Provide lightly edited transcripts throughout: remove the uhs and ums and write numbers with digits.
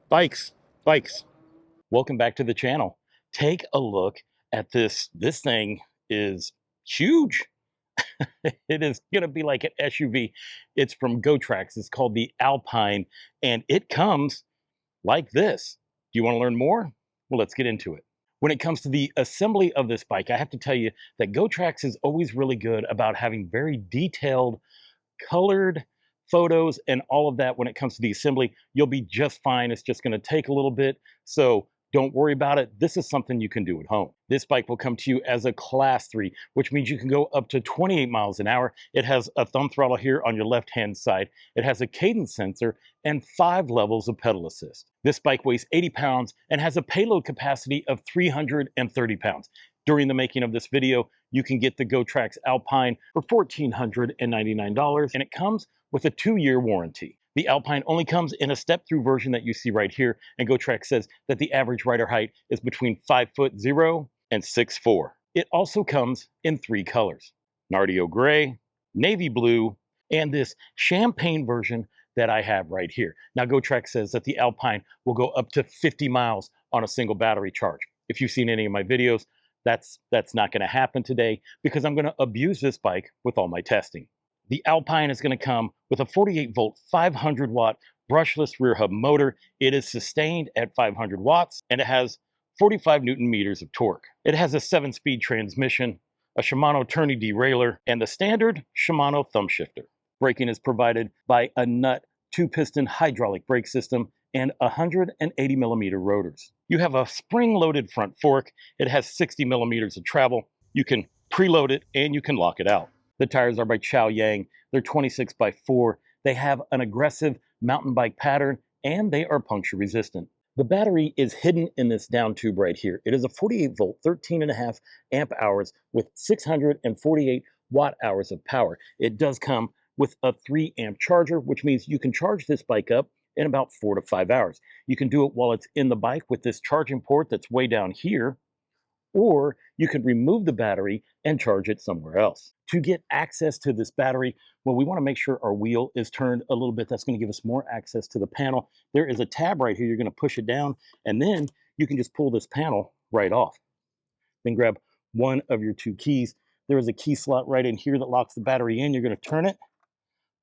Bikes, bikes. Welcome back to the channel. Take a look at this. This thing is huge. It is going to be like an SUV. It's from Gotrax. It's called the Alpine, and it comes like this. Do you want to learn more? Well, let's get into it. When it comes to the assembly of this bike, I have to tell you that Gotrax is always really good about having very detailed colored photos and all of that. When it comes to the assembly, you'll be just fine. It's just going to take a little bit, so don't worry about it. This is something you can do at home. This bike will come to you as a class 3, which means you can go up to 28 miles an hour. It has a thumb throttle here on your left hand side. It has a cadence sensor and 5 levels of pedal assist. This bike weighs 80 pounds and has a payload capacity of 330 pounds. During the making of this video, you can get the Gotrax Alpine for $1,499, and it comes with a 2-year warranty. The Alpine only comes in a step-through version that you see right here, and Gotrax says that the average rider height is between 5'0" and 6'4". It also comes in 3 colors: Nardio Gray, Navy Blue, and this champagne version that I have right here. Now, Gotrax says that the Alpine will go up to 50 miles on a single battery charge. If you've seen any of my videos, that's not going to happen today because I'm going to abuse this bike with all my testing. The Alpine is going to come with a 48-volt, 500-watt brushless rear hub motor. It is sustained at 500 watts, and it has 45 Newton meters of torque. It has a 7-speed transmission, a Shimano tourney derailleur, and the standard Shimano thumb shifter. Braking is provided by a nut 2-piston hydraulic brake system and 180 millimeter rotors. You have a spring-loaded front fork. It has 60 millimeters of travel. You can preload it and you can lock it out. The tires are by Chaoyang. They're 26x4. They have an aggressive mountain bike pattern, and they are puncture resistant. The battery is hidden in this down tube right here. It is a 48-volt, 13.5 amp hours with 648 watt hours of power. It does come with a 3 amp charger, which means you can charge this bike up in about 4 to 5 hours. You can do it while it's in the bike with this charging port that's way down here, or you can remove the battery and charge it somewhere else. To get access to this battery, well, we want to make sure our wheel is turned a little bit. That's going to give us more access to the panel. There is a tab right here. You're going to push it down, and then you can just pull this panel right off. Then grab one of your 2 keys. There is a key slot right in here that locks the battery in. You're going to turn it,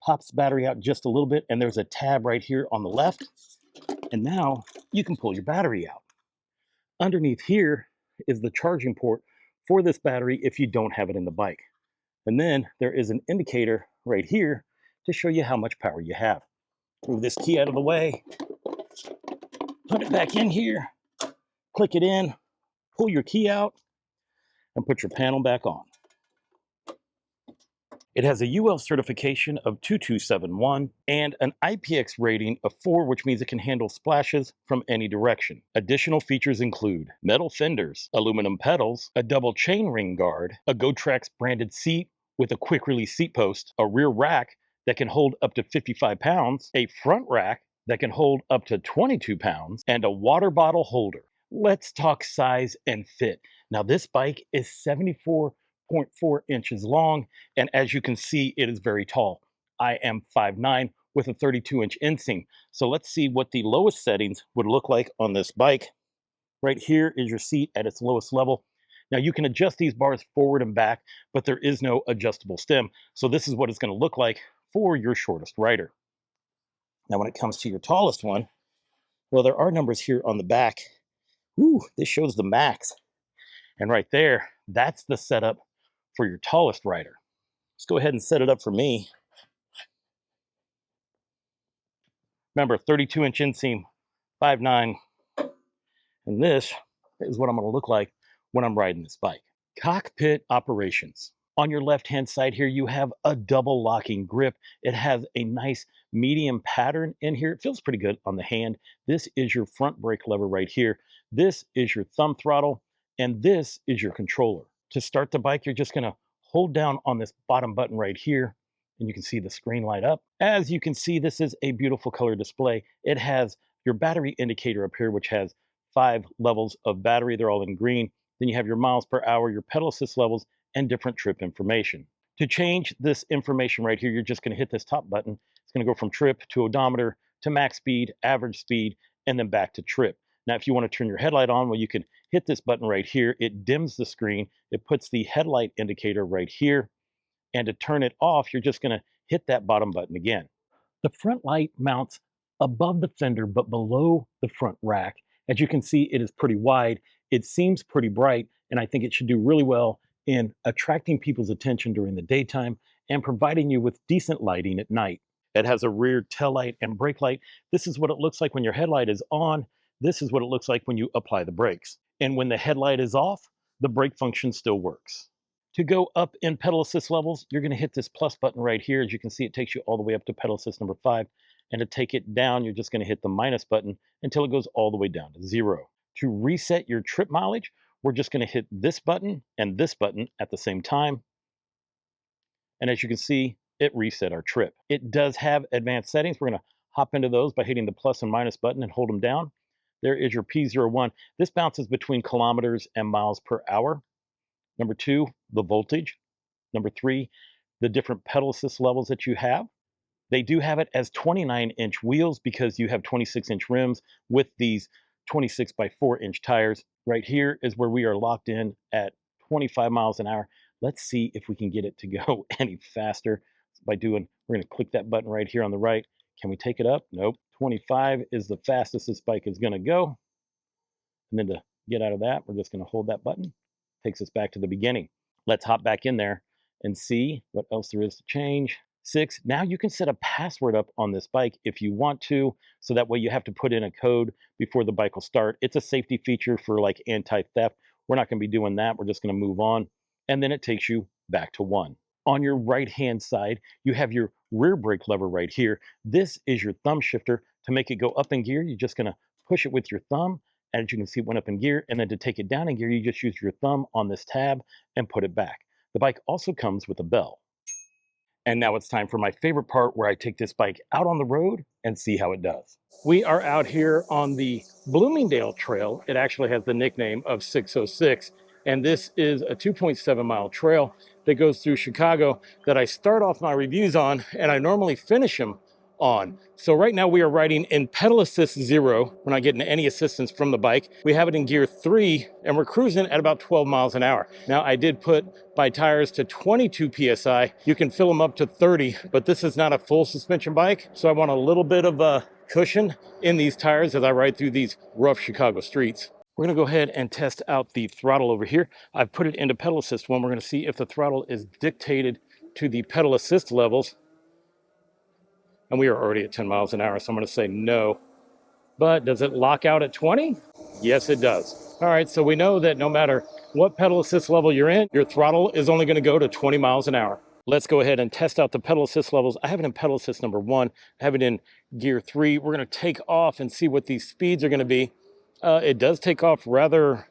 pops the battery out just a little bit, and there's a tab right here on the left. And now you can pull your battery out. Underneath here is the charging port for this battery if you don't have it in the bike. And then there is an indicator right here to show you how much power you have. Move this key out of the way, put it back in here, click it in, pull your key out, and put your panel back on. It has a UL certification of 2271 and an IPX rating of 4, which means it can handle splashes from any direction. Additional features include metal fenders, aluminum pedals, a double chain ring guard, a Gotrax branded seat with a quick release seat post, a rear rack that can hold up to 55 pounds, a front rack that can hold up to 22 pounds, and a water bottle holder. Let's talk size and fit. Now, this bike is 74.4 inches long, and as you can see, it is very tall. I am 5'9" with a 32-inch inseam. So let's see what the lowest settings would look like on this bike. Right here is your seat at its lowest level. Now, you can adjust these bars forward and back, but there is no adjustable stem. So this is what it's going to look like for your shortest rider. Now, when it comes to your tallest one, well, there are numbers here on the back. Ooh, this shows the max. And right there, that's the setup for your tallest rider. Let's go ahead and set it up for me. Remember, 32-inch inseam, 5'9", and this is what I'm going to look like when I'm riding this bike. Cockpit Operations. On your left-hand side here, you have a double locking grip. It has a nice medium pattern in here. It feels pretty good on the hand. This is your front brake lever right here. This is your thumb throttle, and this is your controller. To start the bike, you're just going to hold down on this bottom button right here, and you can see the screen light up. As you can see, this is a beautiful color display. It has your battery indicator up here, which has 5 levels of battery. They're all in green. Then you have your miles per hour, your pedal assist levels, and different trip information. To change this information right here, you're just going to hit this top button. It's going to go from trip to odometer to max speed, average speed, and then back to trip. Now, if you want to turn your headlight on, well, you can hit this button right here. It dims the screen. It puts the headlight indicator right here. And to turn it off, you're just going to hit that bottom button again. The front light mounts above the fender, but below the front rack. As you can see, it is pretty wide. It seems pretty bright, and I think it should do really well in attracting people's attention during the daytime and providing you with decent lighting at night. It has a rear tail light and brake light. This is what it looks like when your headlight is on. This is what it looks like when you apply the brakes. And when the headlight is off, the brake function still works. To go up in pedal assist levels, you're going to hit this plus button right here. As you can see, it takes you all the way up to pedal assist number 5. And to take it down, you're just going to hit the minus button until it goes all the way down to 0. To reset your trip mileage, we're just going to hit this button and this button at the same time. And as you can see, it reset our trip. It does have advanced settings. We're going to hop into those by hitting the plus and minus button and hold them down. There is your P01. This bounces between kilometers and miles per hour. Number 2, the voltage. Number 3, the different pedal assist levels that you have. They do have it as 29-inch wheels because you have 26-inch rims with these 26 by 4-inch tires. Right here is where we are locked in at 25 miles an hour. Let's see if we can get it to go any faster we're going to click that button right here on the right. Can we take it up? Nope. 25 is the fastest this bike is going to go. And then to get out of that, we're just going to hold that button. Takes us back to the beginning. Let's hop back in there and see what else there is to change. 6, now you can set a password up on this bike if you want to, so that way you have to put in a code before the bike will start. It's a safety feature for like anti-theft. We're not going to be doing that. We're just going to move on. And then it takes you back to 1. On your right-hand side, you have your rear brake lever right here. This is your thumb shifter. To make it go up in gear, you're just going to push it with your thumb. As you can see, it went up in gear. And then to take it down in gear, you just use your thumb on this tab and put it back. The bike also comes with a bell. And now it's time for my favorite part, where I take this bike out on the road and see how it does. We are out here on the Bloomingdale Trail. It actually has the nickname of 606. And this is a 2.7 mile trail that goes through Chicago that I start off my reviews on, and I normally finish them on. So right now we are riding in pedal assist 0. We're not getting any assistance from the bike. We have it in gear 3, and we're cruising at about 12 miles an hour. Now I did put my tires to 22 PSI. You can fill them up to 30, but this is not a full suspension bike. So I want a little bit of a cushion in these tires as I ride through these rough Chicago streets. We're going to go ahead and test out the throttle over here. I've put it into pedal assist 1. We're going to see if the throttle is dictated to the pedal assist levels. And we are already at 10 miles an hour, so I'm going to say no. But does it lock out at 20? Yes, it does. All right, so we know that no matter what pedal assist level you're in, your throttle is only going to go to 20 miles an hour. Let's go ahead and test out the pedal assist levels. I have it in pedal assist number 1. I have it in gear 3. We're going to take off and see what these speeds are going to be. It does take off rather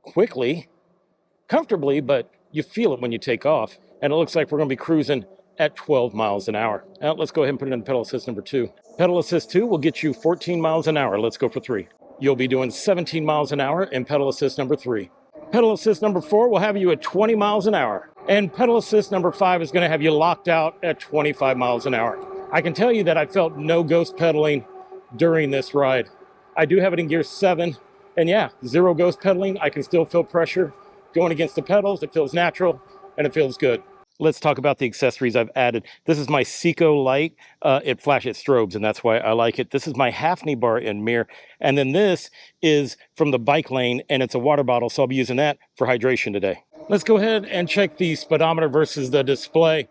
quickly, comfortably, but you feel it when you take off. And it looks like we're going to be cruising at 12 miles an hour. Now let's go ahead and put it in pedal assist number 2. Pedal assist 2 will get you 14 miles an hour. Let's go for 3. You'll be doing 17 miles an hour in pedal assist number 3. Pedal assist number 4 will have you at 20 miles an hour. And pedal assist number 5 is going to have you locked out at 25 miles an hour. I can tell you that I felt no ghost pedaling during this ride. I do have it in gear 7, and yeah, 0 ghost pedaling. I can still feel pressure going against the pedals. It feels natural, and it feels good. Let's talk about the accessories I've added. This is my Seco light. It flashes strobes, and that's why I like it. This is my half knee bar and mirror. And then this is from the bike lane, and it's a water bottle, so I'll be using that for hydration today. Let's go ahead and check the speedometer versus the display.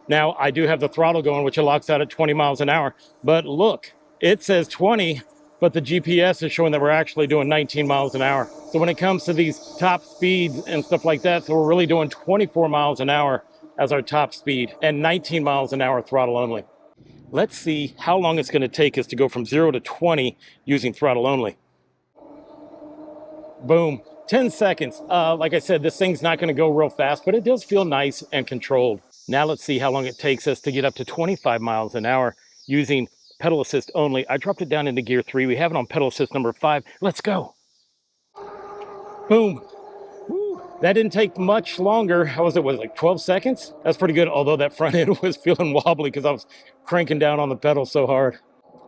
Now, I do have the throttle going, which it locks out at 20 miles an hour. But look, it says 20, but the GPS is showing that we're actually doing 19 miles an hour. So when it comes to these top speeds and stuff like that, so we're really doing 24 miles an hour as our top speed and 19 miles an hour throttle only. Let's see how long it's going to take us to go from 0 to 20 using throttle only. Boom, 10 seconds. Like I said, this thing's not going to go real fast, but it does feel nice and controlled. Now let's see how long it takes us to get up to 25 miles an hour using pedal assist only. I dropped it down into gear 3. We have it on pedal assist number 5. Let's go. Boom. Woo. That didn't take much longer. How was it? Was it like 12 seconds? That's pretty good, although that front end was feeling wobbly because I was cranking down on the pedal so hard.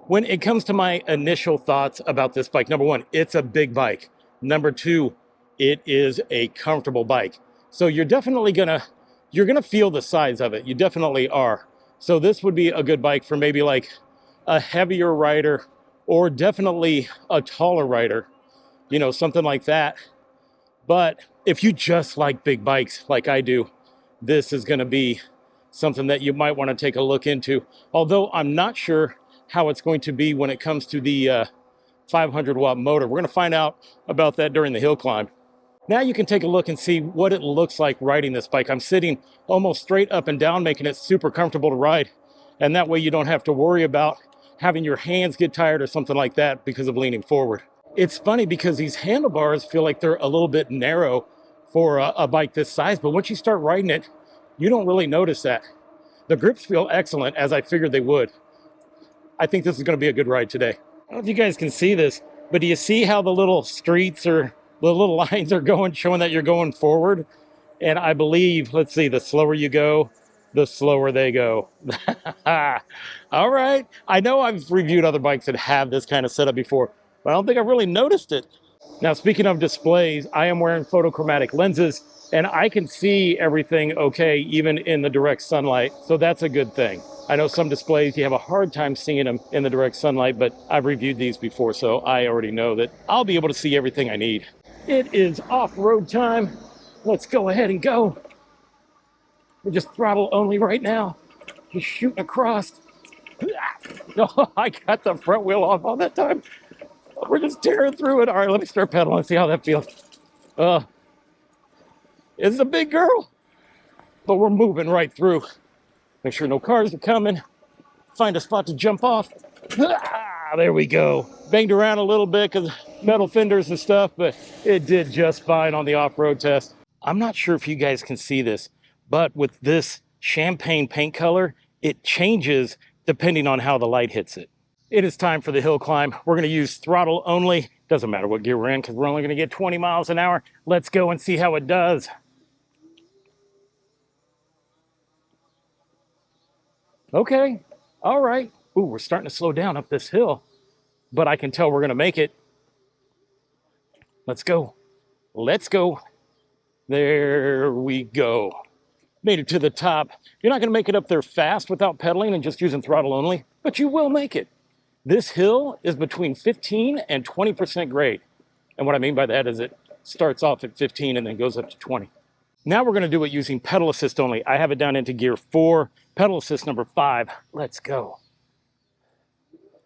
When it comes to my initial thoughts about this bike, number one, it's a big bike. Number two, it is a comfortable bike. So you're gonna feel the size of it. You definitely are. So this would be a good bike for maybe like a heavier rider, or definitely a taller rider, you know, something like that. But if you just like big bikes like I do, this is gonna be something that you might want to take a look into. Although I'm not sure how it's going to be when it comes to the 500 watt motor. We're going to find out about that during the hill climb. Now you can take a look and see what it looks like riding this bike. I'm sitting almost straight up and down, making it super comfortable to ride. And that way you don't have to worry about having your hands get tired or something like that because of leaning forward. It's funny because these handlebars feel like they're a little bit narrow for a bike this size, but once you start riding it, you don't really notice that. The grips feel excellent, as I figured they would. I think this is going to be a good ride today. I don't know if you guys can see this, but do you see how the little streets or the little lines are going, showing that you're going forward? And I believe, let's see, the slower you go, the slower they go. All right. I know I've reviewed other bikes that have this kind of setup before, but I don't think I've really noticed it. Now, speaking of displays, I am wearing photochromatic lenses, and I can see everything okay, even in the direct sunlight. So that's a good thing. I know some displays, you have a hard time seeing them in the direct sunlight, but I've reviewed these before, so I already know that I'll be able to see everything I need. It is off-road time. Let's go ahead and go. We're just throttle only right now. Just shooting across. Oh, I got the front wheel off all that time. We're just tearing through it. All right, let me start pedaling and see how that feels. It's a big girl, but we're moving right through. Make sure no cars are coming. Find a spot to jump off. There we go. Banged around a little bit because metal fenders and stuff, but it did just fine on the off-road test. I'm not sure if you guys can see this, but with this champagne paint color, it changes depending on how the light hits it. It is time for the hill climb. We're going to use throttle only. Doesn't matter what gear we're in because we're only going to get 20 miles an hour. Let's go and see how it does. Okay, all right. Ooh, we're starting to slow down up this hill, but I can tell we're going to make it. Let's go. Let's go. There we go. Made it to the top. You're not going to make it up there fast without pedaling and just using throttle only, but you will make it. This hill is between 15 and 20% grade. And what I mean by that is it starts off at 15 and then goes up to 20. Now we're going to do it using pedal assist only. I have it down into gear 4, pedal assist number 5. Let's go.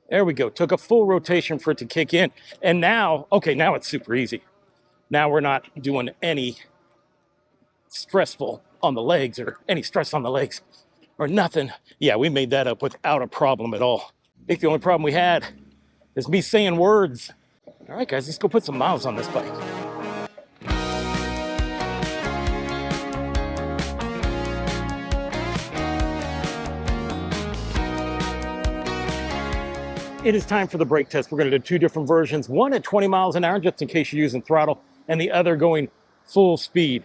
There we go. Took a full rotation for it to kick in. And now, okay, now it's super easy. Now we're not doing any stressful on the legs or any stress on the legs or nothing. Yeah, we made that up without a problem at all. I think the only problem we had is me saying words. All right, guys, let's go put some miles on this bike. It is time for the brake test. We're going to do 2 different versions, one at 20 miles an hour, just in case you're using throttle, and the other going full speed.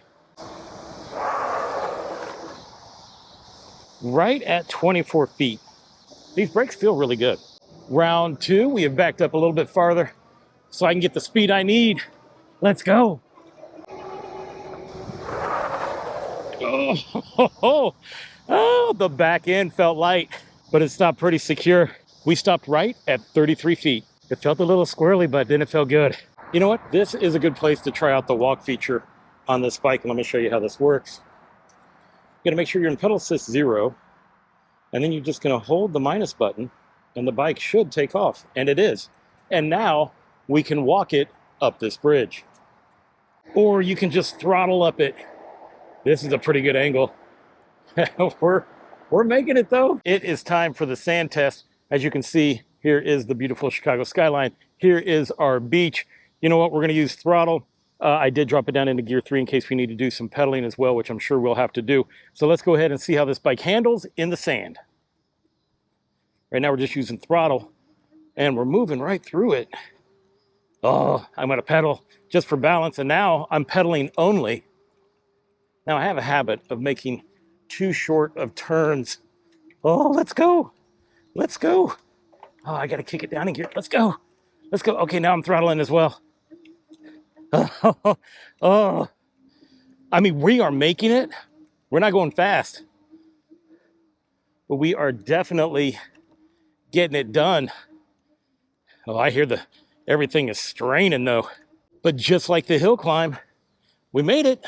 Right at 24 feet. These brakes feel really good. Round 2, we have backed up a little bit farther so I can get the speed I need. Let's go. Oh, the back end felt light, but it stopped pretty secure. We stopped right at 33 feet. It felt a little squirrely, but then it felt good. You know what? This is a good place to try out the walk feature on this bike. Let me show you how this works. You're gonna make sure you're in pedal assist 0, and then you're just gonna hold the minus button, and the bike should take off, and it is. And now we can walk it up this bridge. Or you can just throttle up it. This is a pretty good angle. We're making it though. It is time for the sand test. As you can see, here is the beautiful Chicago skyline. Here is our beach. You know what? We're going to use throttle. I did drop it down into gear 3 in case we need to do some pedaling as well, which I'm sure we'll have to do. So let's go ahead and see how this bike handles in the sand. Right now we're just using throttle and we're moving right through it. Oh, I'm going to pedal just for balance, and now I'm pedaling only. Now I have a habit of making too short of turns. Oh, let's go. Let's go. Oh, I gotta kick it down in gear. Let's go. Let's go. Okay, now I'm throttling as well. Oh, I mean, we are making it. We're not going fast, but we are definitely getting it done. Oh, I hear everything is straining though. But just like the hill climb, we made it.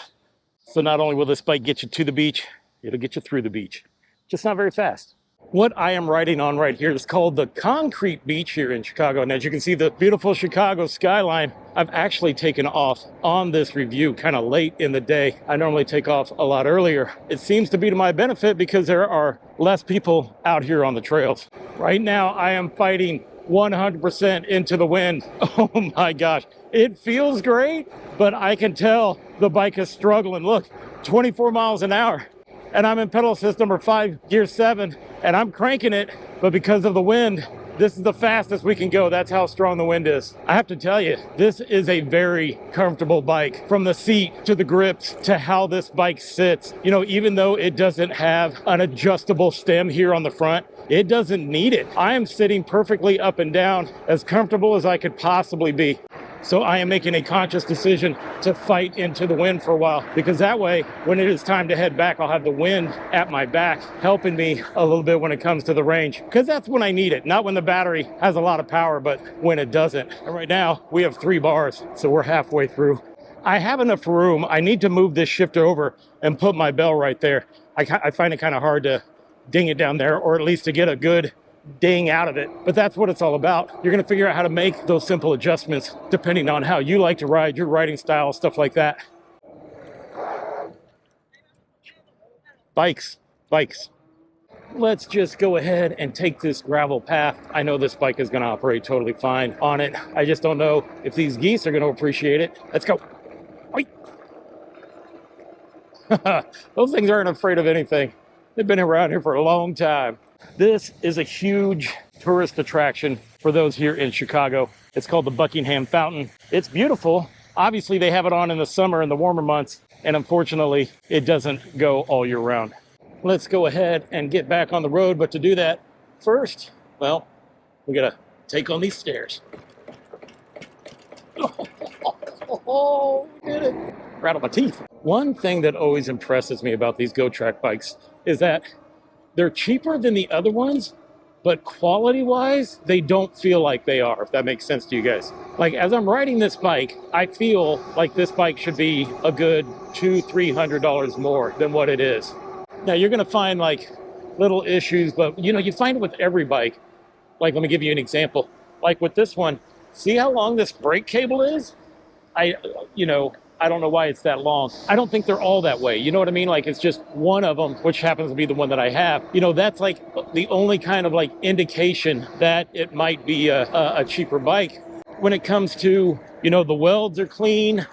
So not only will this bike get you to the beach, it'll get you through the beach. Just not very fast. What I am riding on right here is called the Concrete Beach here in Chicago. And as you can see, the beautiful Chicago skyline. I've actually taken off on this review kind of late in the day. I normally take off a lot earlier. It seems to be to my benefit because there are less people out here on the trails. Right now, I am fighting 100% into the wind. Oh my gosh, it feels great, but I can tell the bike is struggling. Look, 24 miles an hour. And I'm in pedal assist number 5, gear 7, and I'm cranking it, but because of the wind, this is the fastest we can go. That's how strong the wind is. I have to tell you, this is a very comfortable bike. From the seat to the grips to how this bike sits. You know, even though it doesn't have an adjustable stem here on the front, it doesn't need it. I am sitting perfectly up and down, as comfortable as I could possibly be. So I am making a conscious decision to fight into the wind for a while, because that way, when it is time to head back, I'll have the wind at my back, helping me a little bit when it comes to the range, because that's when I need it. Not when the battery has a lot of power, but when it doesn't. And right now, we have 3 bars, so we're halfway through. I have enough room. I need to move this shifter over and put my bell right there. I find it kind of hard to ding it down there, or at least to get a good ding out of it. But that's what it's all about. You're going to figure out how to make those simple adjustments depending on how you like to ride, your riding style, stuff like that. Bikes. Let's just go ahead and take this gravel path. I know this bike is going to operate totally fine on it. I just don't know if these geese are going to appreciate it. Let's go. Those things aren't afraid of anything. They've been around here for a long time. This is a huge tourist attraction for those here in Chicago. It's called the Buckingham Fountain. It's beautiful. Obviously, they have it on in the summer and the warmer months, and unfortunately, it doesn't go all year round. Let's go ahead and get back on the road, but to do that, first, well, we gotta take on these stairs. Oh, we did it. Rattle my teeth. One thing that always impresses me about these Gotrax bikes is that they're cheaper than the other ones, but quality-wise, they don't feel like they are, if that makes sense to you guys. Like, as I'm riding this bike, I feel like this bike should be a good $200-300 more than what it is. Now, you're gonna find like little issues, but you know, you find it with every bike. Like, let me give you an example. Like with this one, see how long this brake cable is? I don't know why it's that long. I don't think they're all that way. You know what I mean? Like, it's just one of them, which happens to be the one that I have. You know, that's like the only kind of like indication that it might be a cheaper bike. When it comes to, you know, the welds are clean.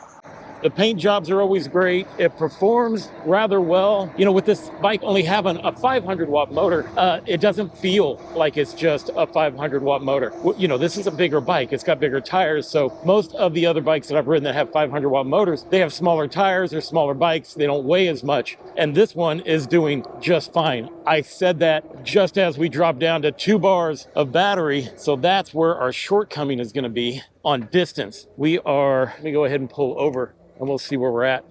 The paint jobs are always great. It performs rather well. You know, with this bike only having a 500 watt motor, it doesn't feel like it's just a 500 watt motor. You know, this is a bigger bike. It's got bigger tires. So most of the other bikes that I've ridden that have 500 watt motors, they have smaller tires, they're smaller bikes, they don't weigh as much. And this one is doing just fine. I said that just as we drop down to 2 bars of battery. So that's where our shortcoming is gonna be on distance. Let me go ahead and pull over and we'll see where we're at.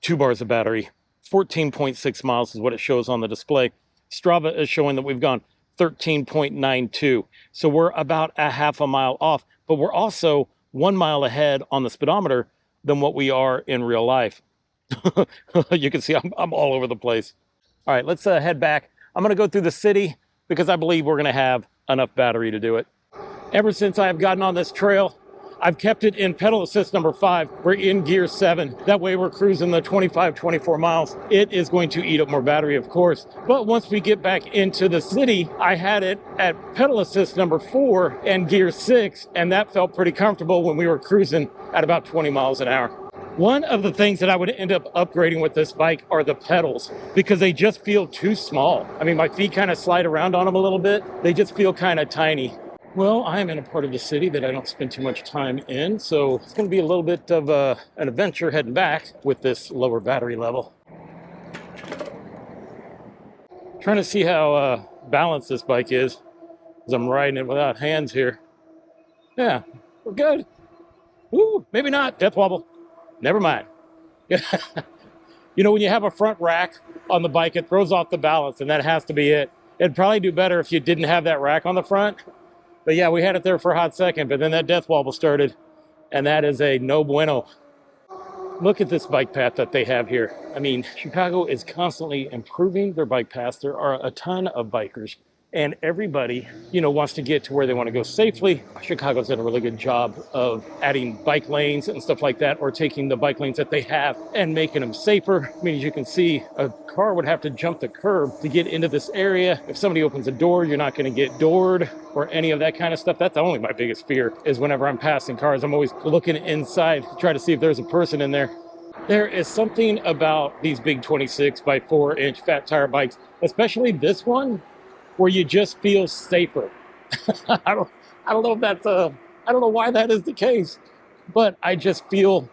2 bars of battery, 14.6 miles is what it shows on the display. Strava is showing that we've gone 13.92. So we're about a half a mile off, but we're also 1 mile ahead on the speedometer than what we are in real life. You can see I'm all over the place. All right, let's head back. I'm gonna go through the city because I believe we're gonna have enough battery to do it. Ever since I've gotten on this trail, I've kept it in pedal assist number 5. We're in gear 7. That way we're cruising the 25-24 miles. It is going to eat up more battery, of course. But once we get back into the city, I had it at pedal assist number 4 and gear 6, and that felt pretty comfortable when we were cruising at about 20 miles an hour. One of the things that I would end up upgrading with this bike are the pedals, because they just feel too small. I mean, my feet kind of slide around on them a little bit. They just feel kind of tiny. Well, I'm in a part of the city that I don't spend too much time in, so it's going to be a little bit of an adventure heading back with this lower battery level. Trying to see how balanced this bike is. as I'm riding it without hands here. Yeah, we're good. Ooh, maybe not. Death wobble. Never mind. You know, when you have a front rack on the bike, it throws off the balance, and that has to be it. It'd probably do better if you didn't have that rack on the front. But yeah, we had it there for a hot second, but then that death wobble started, and that is a no bueno. Look at this bike path that they have here. I mean, Chicago is constantly improving their bike paths. There are a ton of bikers, and everybody, you know, wants to get to where they want to go safely. Chicago's done a really good job of adding bike lanes and stuff like that, or taking the bike lanes that they have and making them safer. I mean, as you can see, a car would have to jump the curb to get into this area. If somebody opens a door, you're not going to get doored or any of that kind of stuff. That's only my biggest fear, is whenever I'm passing cars, I'm always looking inside to try to see if there's a person in there. There is something about these big 26 by 4-inch fat tire bikes, especially this one, where you just feel safer. I don't know if that's I don't know why that is the case, but I just feel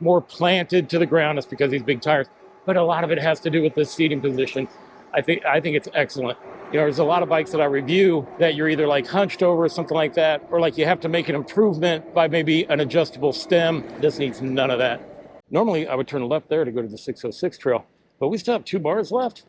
more planted to the ground. It's because of these big tires, but a lot of it has to do with the seating position. I think it's excellent. You know, there's a lot of bikes that I review that you're either like hunched over or something like that, or like you have to make an improvement by maybe an adjustable stem. This needs none of that. Normally I would turn left there to go to the 606 trail, but we still have 2 bars left.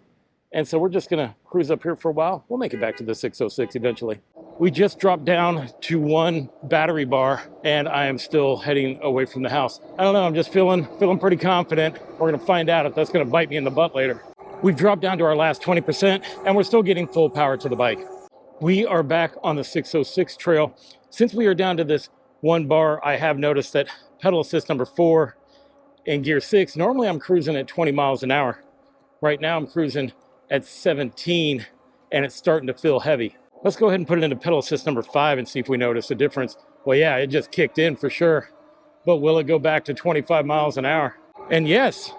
And so we're just gonna cruise up here for a while. We'll make it back to the 606 eventually. We just dropped down to 1 battery bar, and I am still heading away from the house. I don't know, I'm just feeling pretty confident. We're gonna find out if that's gonna bite me in the butt later. We've dropped down to our last 20%, and we're still getting full power to the bike. We are back on the 606 trail. Since we are down to this 1 bar, I have noticed that pedal assist number 4 in gear 6, normally I'm cruising at 20 miles an hour. Right now I'm cruising at 17, and it's starting to feel heavy. Let's go ahead and put it into pedal assist number 5 and see if we notice a difference. Well, yeah, it just kicked in for sure, but will it go back to 25 miles an hour? And yes,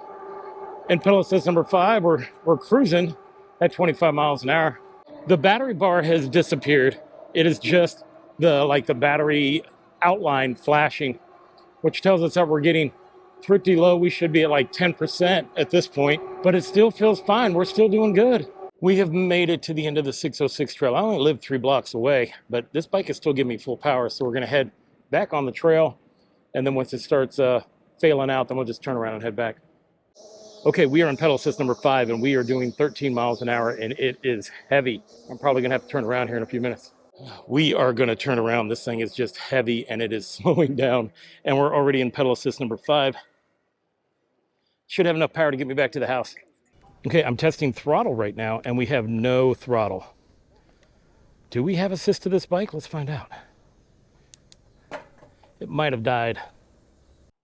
in pedal assist number 5, we're cruising at 25 miles an hour. The battery bar has disappeared. It is just the battery outline flashing, which tells us that we're getting pretty low. We should be at like 10% at this point, but it still feels fine. We're still doing good. We have made it to the end of the 606 trail. I only live 3 blocks away, but this bike is still giving me full power. So we're gonna head back on the trail. And then once it starts failing out, then we'll just turn around and head back. Okay, we are on pedal assist number 5, and we are doing 13 miles an hour, and it is heavy. I'm probably gonna have to turn around here in a few minutes. We are gonna turn around. This thing is just heavy, and it is slowing down, and we're already in pedal assist number 5. Should have enough power to get me back to the house. Okay, I'm testing throttle right now, and we have no throttle. Do we have assist to this bike? Let's find out. It might have died.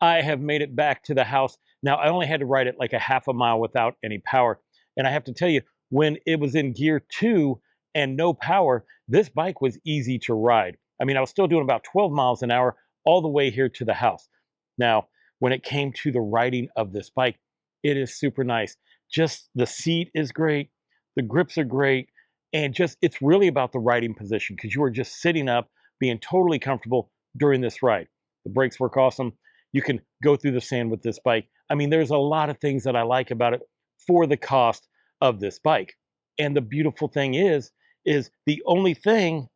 I have made it back to the house. Now, I only had to ride it like a half a mile without any power. And I have to tell you, when it was in gear 2 and no power, this bike was easy to ride. I mean, I was still doing about 12 miles an hour all the way here to the house. Now, when it came to the riding of this bike, it is super nice. Just the seat is great, the grips are great, and just it's really about the riding position, because you are just sitting up, being totally comfortable during this ride. The brakes work awesome. You can go through the sand with this bike. I mean, there's a lot of things that I like about it for the cost of this bike. And the beautiful thing is the only thing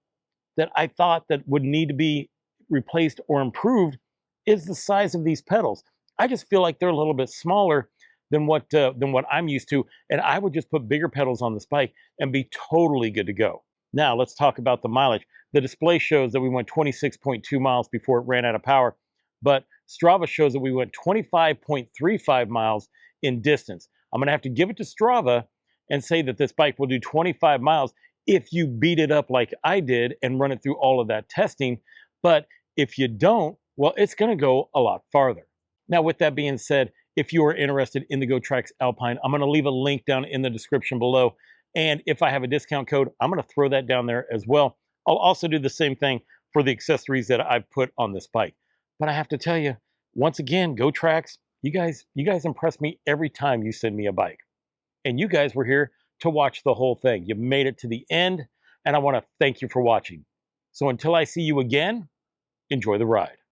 that I thought that would need to be replaced or improved is the size of these pedals. I just feel like they're a little bit smaller than what I'm used to, and I would just put bigger pedals on this bike and be totally good to go. Now let's talk about the mileage. The display shows that we went 26.2 miles before it ran out of power, but Strava shows that we went 25.35 miles in distance. I'm gonna have to give it to Strava and say that this bike will do 25 miles if you beat it up like I did and run it through all of that testing. But if you don't, well, it's gonna go a lot farther. Now, with that being said, if you are interested in the Gotrax Alpine, I'm gonna leave a link down in the description below. And if I have a discount code, I'm gonna throw that down there as well. I'll also do the same thing for the accessories that I've put on this bike. But I have to tell you, once again, Gotrax, you guys impress me every time you send me a bike. And you guys were here to watch the whole thing. You made it to the end, and I wanna thank you for watching. So until I see you again, enjoy the ride.